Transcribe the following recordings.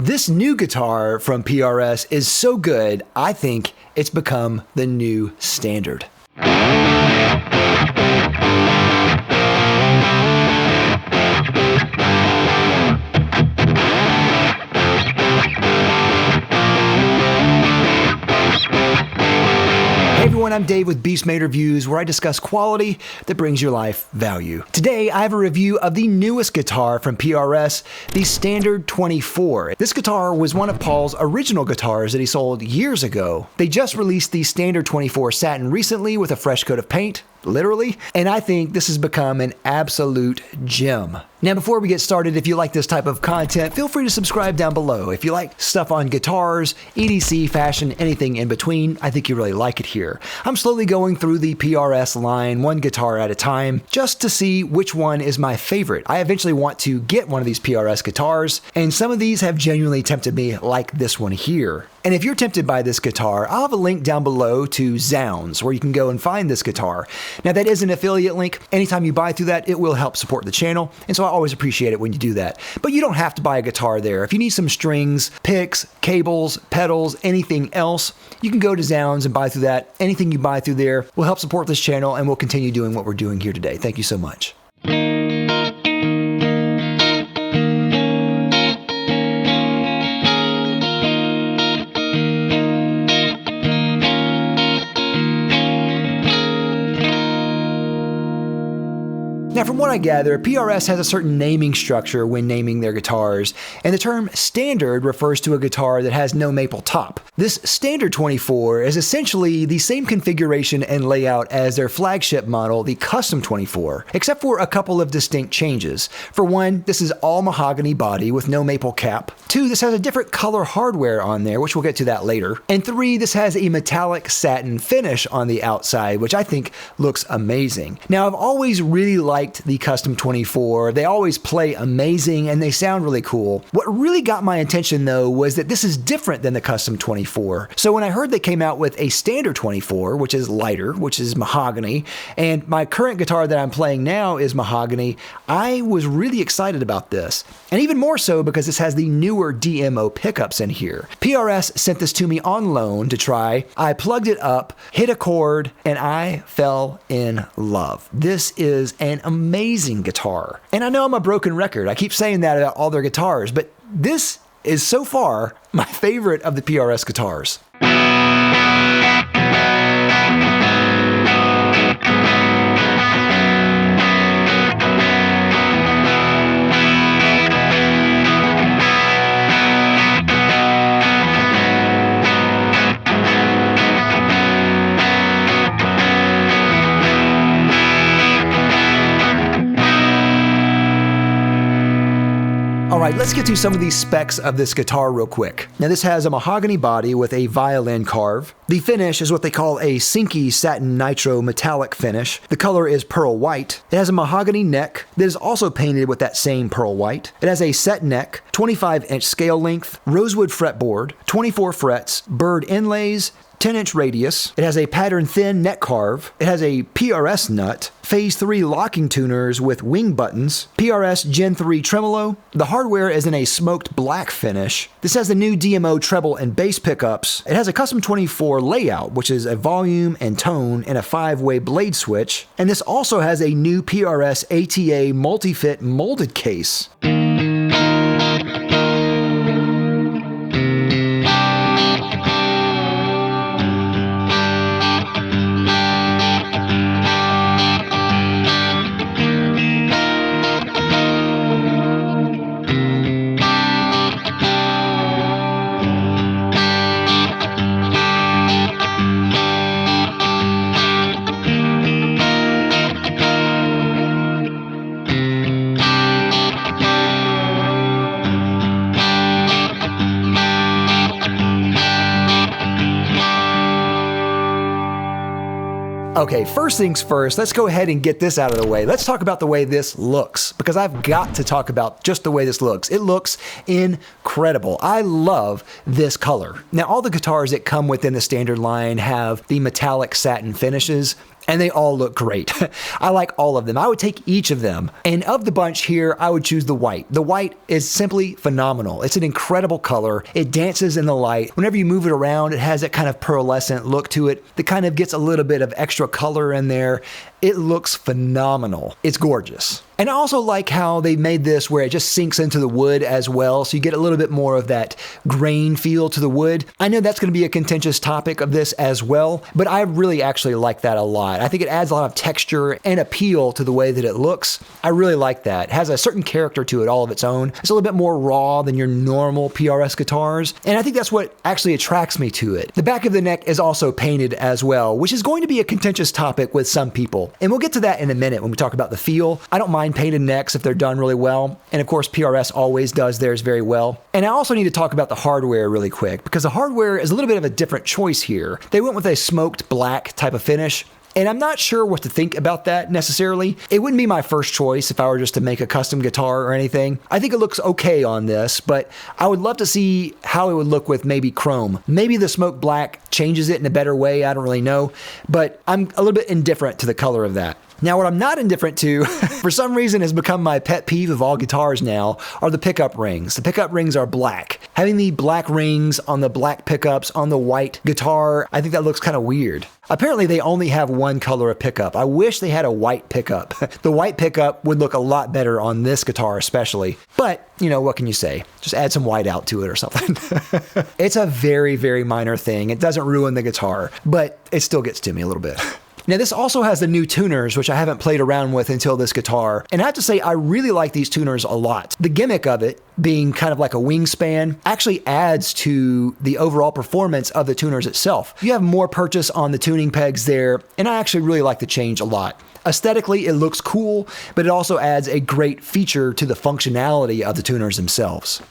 This new guitar from PRS is so good, I think it's become the new standard. Hey everyone, I'm Dave with Beastmade Reviews, where I discuss quality that brings your life value. Today, I have a review of the newest guitar from PRS, the Standard 24. This guitar was one of Paul's original guitars that he sold years ago. They just released the Standard 24 Satin recently with a fresh coat of paint, literally, and I think this has become an absolute gem. Now, before we get started, if you like this type of content, feel free to subscribe down below. If you like stuff on guitars, EDC, fashion, anything in between, I think you really like it here. I'm slowly going through the PRS line, one guitar at a time, just to see which one is my favorite. I eventually want to get one of these PRS guitars, and some of these have genuinely tempted me, like this one here. And if you're tempted by this guitar, I'll have a link down below to Zounds, where you can go and find this guitar. Now, that is an affiliate link. Anytime you buy through that, it will help support the channel, and so I always appreciate it when you do that. But you don't have to buy a guitar there. If you need some strings, picks, cables, pedals, anything else, you can go to Zounds and buy through that. Anything you buy through there will help support this channel, and we'll continue doing what we're doing here today. Thank you so much. Now, from what I gather, PRS has a certain naming structure when naming their guitars, and the term standard refers to a guitar that has no maple top. This Standard 24 is essentially the same configuration and layout as their flagship model, the Custom 24, except for a couple of distinct changes. For one, this is all mahogany body with no maple cap. Two, this has a different color hardware on there, which we'll get to that later. And three, this has a metallic satin finish on the outside, which I think looks amazing. Now, I've always really liked the Custom 24. They always play amazing and they sound really cool. What really got my attention though was that this is different than the Custom 24. So when I heard they came out with a Standard 24, which is lighter, which is mahogany, and my current guitar that I'm playing now is mahogany, I was really excited about this. And even more so because this has the newer DMO pickups in here. PRS sent this to me on loan to try. I plugged it up, hit a chord, and I fell in love. This is an amazing guitar. And I know I'm a broken record. I keep saying that about all their guitars, but this is so far my favorite of the PRS guitars. Alright, let's get to some of these specs of this guitar real quick. Now, this has a mahogany body with a violin carve. The finish is what they call a Sinky Satin Nitro metallic finish. The color is pearl white. It has a mahogany neck that is also painted with that same pearl white. It has a set neck, 25-inch scale length, rosewood fretboard, 24 frets, bird inlays, 10-inch radius. It has a pattern thin neck carve. It has a PRS nut, Phase 3 locking tuners with wing buttons, PRS Gen 3 tremolo. The hardware is in a smoked black finish. This has the new DMO treble and bass pickups. It has a Custom 24 layout, which is a volume and tone and a 5-way blade switch. And this also has a new PRS ATA multi-fit molded case. Okay, first things first, let's go ahead and get this out of the way. Let's talk about the way this looks, because I've got to talk about just the way this looks. It looks incredible. I love this color. Now, all the guitars that come within the standard line have the metallic satin finishes, and they all look great. I like all of them. I would take each of them. And of the bunch here, I would choose the white. The white is simply phenomenal. It's an incredible color. It dances in the light. Whenever you move it around, it has that kind of pearlescent look to it that kind of gets a little bit of extra color in there. It looks phenomenal. It's gorgeous. And I also like how they made this where it just sinks into the wood as well, so you get a little bit more of that grain feel to the wood. I know that's going to be a contentious topic of this as well, but I really actually like that a lot. I think it adds a lot of texture and appeal to the way that it looks. I really like that. It has a certain character to it all of its own. It's a little bit more raw than your normal PRS guitars, and I think that's what actually attracts me to it. The back of the neck is also painted as well, which is going to be a contentious topic with some people. And we'll get to that in a minute when we talk about the feel. I don't mind painted necks if they're done really well. And of course, PRS always does theirs very well. And I also need to talk about the hardware really quick, because the hardware is a little bit of a different choice here. They went with a smoked black type of finish. And I'm not sure what to think about that necessarily. It wouldn't be my first choice if I were just to make a custom guitar or anything. I think it looks okay on this, but I would love to see how it would look with maybe chrome. Maybe the smoked black changes it in a better way. I don't really know, but I'm a little bit indifferent to the color of that. Now, what I'm not indifferent to, for some reason has become my pet peeve of all guitars now, are the pickup rings. The pickup rings are black. Having the black rings on the black pickups on the white guitar, I think that looks kind of weird. Apparently, they only have one color of pickup. I wish they had a white pickup. The white pickup would look a lot better on this guitar especially. But, you know, what can you say? Just add some white out to it or something. It's a very, very minor thing. It doesn't ruin the guitar, but it still gets to me a little bit. Now, this also has the new tuners, which I haven't played around with until this guitar. And I have to say, I really like these tuners a lot. The gimmick of it, being kind of like a wingspan, actually adds to the overall performance of the tuners itself. You have more purchase on the tuning pegs there, and I actually really like the change a lot. Aesthetically, it looks cool, but it also adds a great feature to the functionality of the tuners themselves.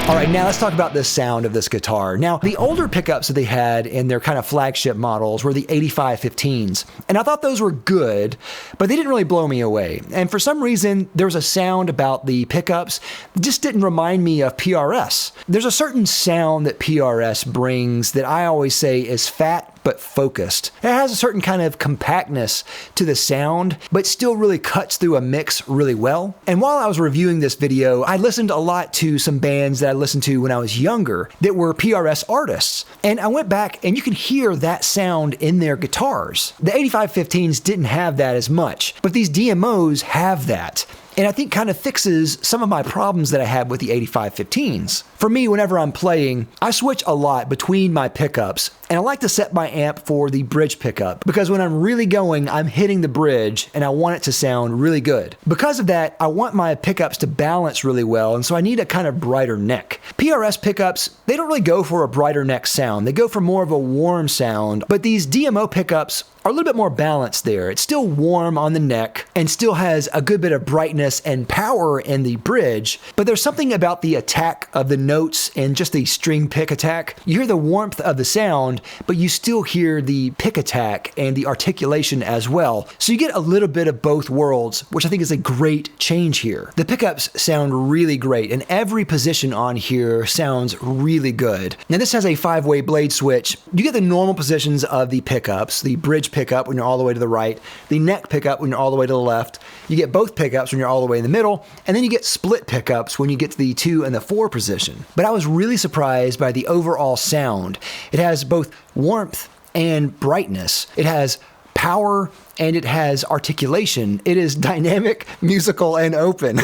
All right, now let's talk about the sound of this guitar. Now, the older pickups that they had in their kind of flagship models were the 8515s, and I thought those were good, but they didn't really blow me away. And for some reason, there was a sound about the pickups that just didn't remind me of PRS. There's a certain sound that PRS brings that I always say is fat but focused. It has a certain kind of compactness to the sound, but still really cuts through a mix really well. And while I was reviewing this video, I listened a lot to some bands that I listened to when I was younger that were PRS artists. And I went back and you can hear that sound in their guitars. The 8515s didn't have that as much, but these DMOs have that. And I think kind of fixes some of my problems that I had with the 8515s. For me, whenever I'm playing, I switch a lot between my pickups, and I like to set my amp for the bridge pickup, because when I'm really going, I'm hitting the bridge, and I want it to sound really good. Because of that, I want my pickups to balance really well, and so I need a kind of brighter neck. PRS pickups, they don't really go for a brighter neck sound. They go for more of a warm sound, but these DMO pickups are a little bit more balanced there. It's still warm on the neck and still has a good bit of brightness and power in the bridge, but there's something about the attack of the notes and just the string pick attack. You hear the warmth of the sound, but you still hear the pick attack and the articulation as well. So you get a little bit of both worlds, which I think is a great change here. The pickups sound really great, and every position on here sounds really good. Now this has a 5-way blade switch. You get the normal positions of the pickups, the bridge pickup when you're all the way to the right, the neck pickup when you're all the way to the left. You get both pickups when you're all the way in the middle, and then you get split pickups when you get to the 2 and the 4 position. But I was really surprised by the overall sound. It has both warmth and brightness. It has power and it has articulation. It is dynamic, musical, and open.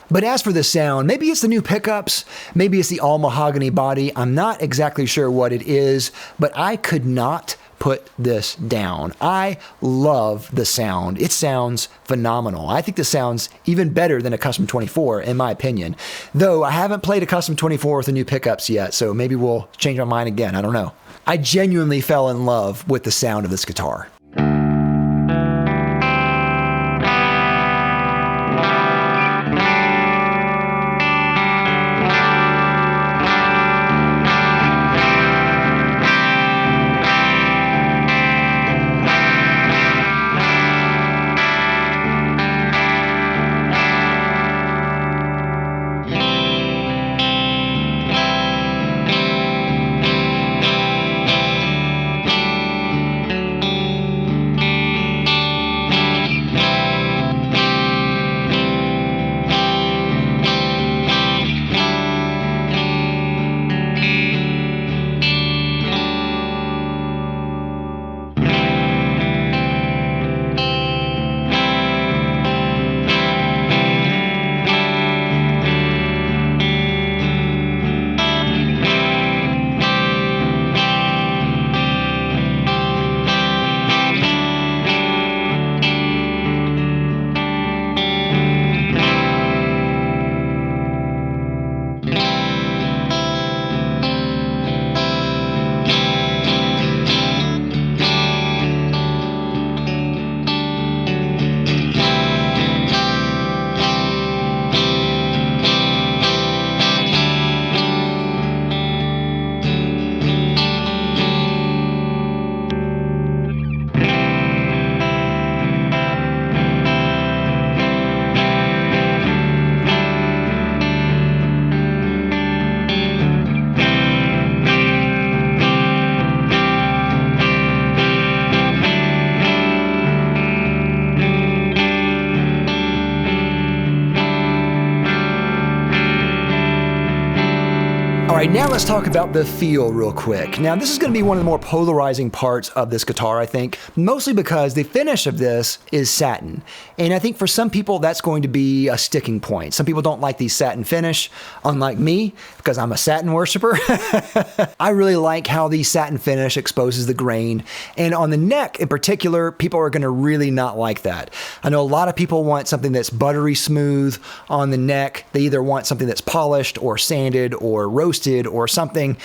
But as for the sound, maybe it's the new pickups, maybe it's the all mahogany body. I'm not exactly sure what it is, but I could not put this down. I love the sound. It sounds phenomenal. I think this sounds even better than a Custom 24, in my opinion. Though I haven't played a Custom 24 with the new pickups yet, so maybe we'll change our mind again. I don't know. I genuinely fell in love with the sound of this guitar. right, now let's talk about the feel real quick. Now, this is going to be one of the more polarizing parts of this guitar, I think, mostly because the finish of this is satin. And I think for some people, that's going to be a sticking point. Some people don't like the satin finish, unlike me, because I'm a satin worshiper. I really like how the satin finish exposes the grain. And on the neck in particular, people are going to really not like that. I know a lot of people want something that's buttery smooth on the neck. They either want something that's polished or sanded or roasted or something.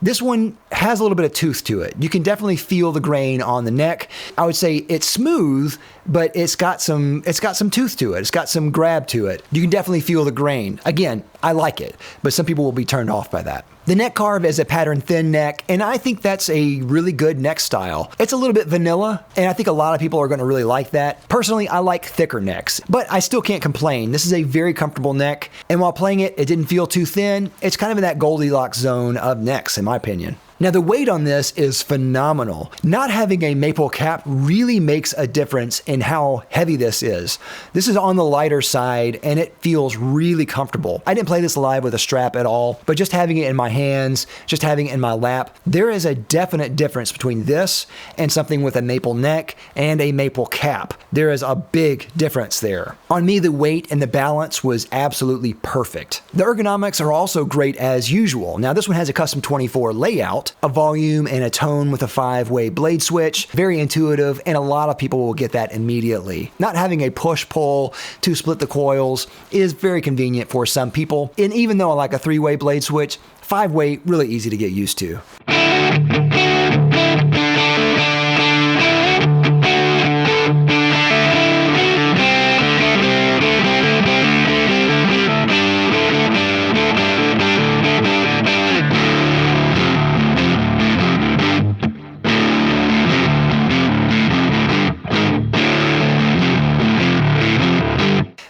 This one has a little bit of tooth to it. You can definitely feel the grain on the neck. I would say it's smooth, but it's got some tooth to it. It's got some grab to it. You can definitely feel the grain. Again, I like it, but some people will be turned off by that. The neck carve is a pattern thin neck, and I think that's a really good neck style. It's a little bit vanilla, and I think a lot of people are going to really like that. Personally, I like thicker necks, but I still can't complain. This is a very comfortable neck, and while playing it, it didn't feel too thin. It's kind of in that Goldilocks zone of necks, in my opinion. Now, the weight on this is phenomenal. Not having a maple cap really makes a difference in how heavy this is. This is on the lighter side, and it feels really comfortable. I didn't play this live with a strap at all, but just having it in my hands, just having it in my lap, there is a definite difference between this and something with a maple neck and a maple cap. There is a big difference there. On me, the weight and the balance was absolutely perfect. The ergonomics are also great as usual. Now, this one has a custom 24 layout, a volume and a tone with a 5-way blade switch. Very intuitive, and a lot of people will get that immediately. Not having a push-pull to split the coils is very convenient for some people. And even though I like a 3-way blade switch, 5-way, really easy to get used to.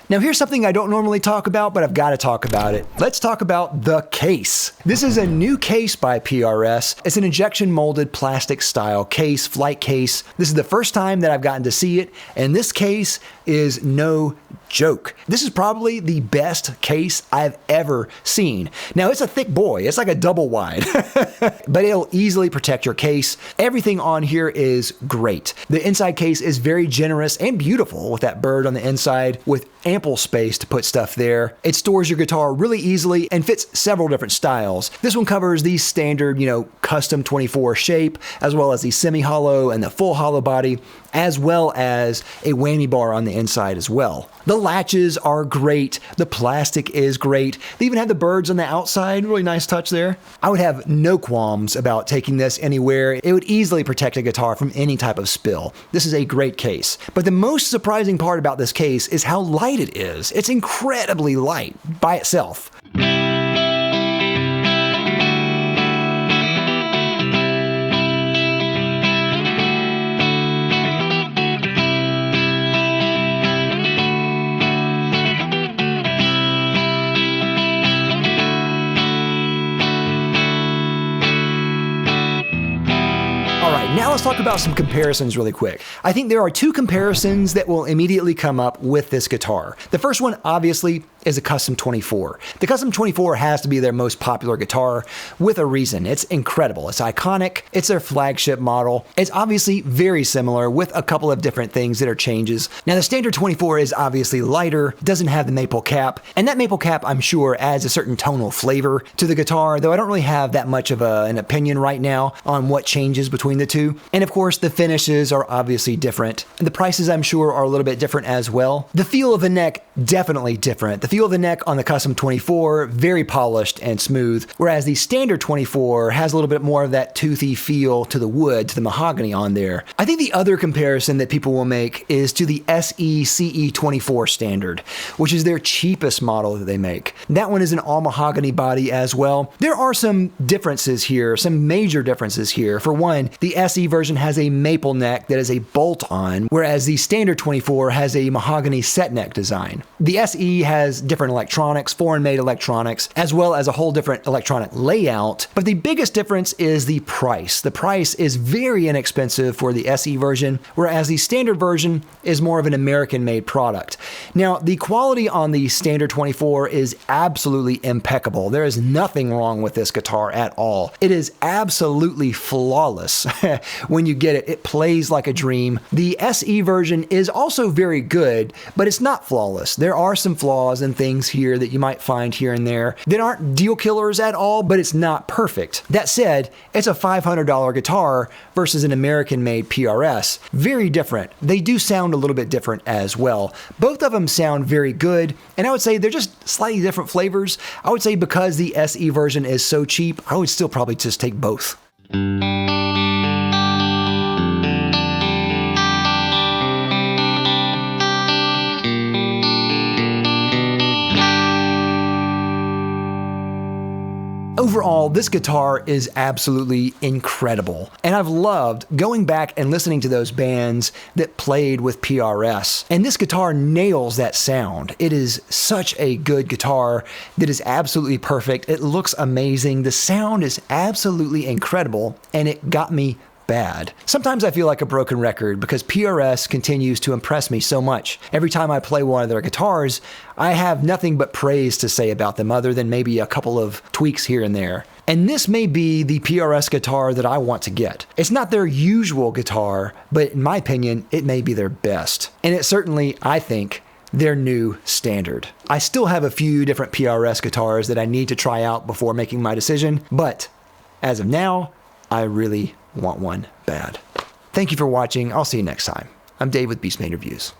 Now here's something I don't normally talk about, but I've got to talk about it. Let's talk about the case. This is a new case by PRS. It's an injection molded plastic style case, flight case. This is the first time that I've gotten to see it, and this case is no joke. This is probably the best case I've ever seen. Now, it's a thick boy. It's like a double wide, but it'll easily protect your case. Everything on here is great. The inside case is very generous and beautiful with that bird on the inside with ample space to put stuff there. It stores your guitar really easily and fits several different styles. This one covers the standard, custom 24 shape, as well as the semi-hollow and the full hollow body, as well as a whammy bar on the inside as well. The latches are great. The plastic is great. They even have the birds on the outside. Really nice touch there. I would have no qualms about taking this anywhere. It would easily protect a guitar from any type of spill. This is a great case. But the most surprising part about this case is how light it is. It's incredibly light by itself. Now let's talk about some comparisons really quick. I think there are two comparisons that will immediately come up with this guitar. The first one, obviously, is a Custom 24. The Custom 24 has to be their most popular guitar with a reason. It's incredible. It's iconic. It's their flagship model. It's obviously very similar with a couple of different things that are changes. Now, the standard 24 is obviously lighter, doesn't have the maple cap, and that maple cap, I'm sure, adds a certain tonal flavor to the guitar, though I don't really have that much of an opinion right now on what changes between the two. And of course, the finishes are obviously different. And the prices, I'm sure, are a little bit different as well. The feel of the neck, definitely different. The feel of the neck on the Custom 24, very polished and smooth, whereas the standard 24 has a little bit more of that toothy feel to the wood, to the mahogany on there. I think the other comparison that people will make is to the SE CE 24 standard, which is their cheapest model that they make. That one is an all mahogany body as well. There are some differences here, some major differences here. For one, the SE version version has a maple neck that is a bolt-on, whereas the standard 24 has a mahogany set neck design. The SE has different electronics, foreign-made electronics, as well as a whole different electronic layout, but the biggest difference is the price. The price is very inexpensive for the SE version, whereas the standard version is more of an American-made product. Now, the quality on the standard 24 is absolutely impeccable. There is nothing wrong with this guitar at all. It is absolutely flawless. When you get it, it plays like a dream. The SE version is also very good, but it's not flawless. There are some flaws and things here that you might find here and there that aren't deal killers at all, but it's not perfect. That said, it's a $500 guitar versus an American-made PRS. Very different. They do sound a little bit different as well. Both of them sound very good, and I would say they're just slightly different flavors. I would say because the SE version is so cheap, I would still probably just take both. Overall, this guitar is absolutely incredible, and I've loved going back and listening to those bands that played with PRS, and this guitar nails that sound. It is such a good guitar that is absolutely perfect. It looks amazing. The sound is absolutely incredible, and it got me bad. Sometimes I feel like a broken record because PRS continues to impress me so much. Every time I play one of their guitars, I have nothing but praise to say about them other than maybe a couple of tweaks here and there. And this may be the PRS guitar that I want to get. It's not their usual guitar, but in my opinion, it may be their best. And it's certainly, I think, their new standard. I still have a few different PRS guitars that I need to try out before making my decision, but as of now, I really want one bad. Thank you for watching. I'll see you next time. I'm Dave with Beastmade Reviews.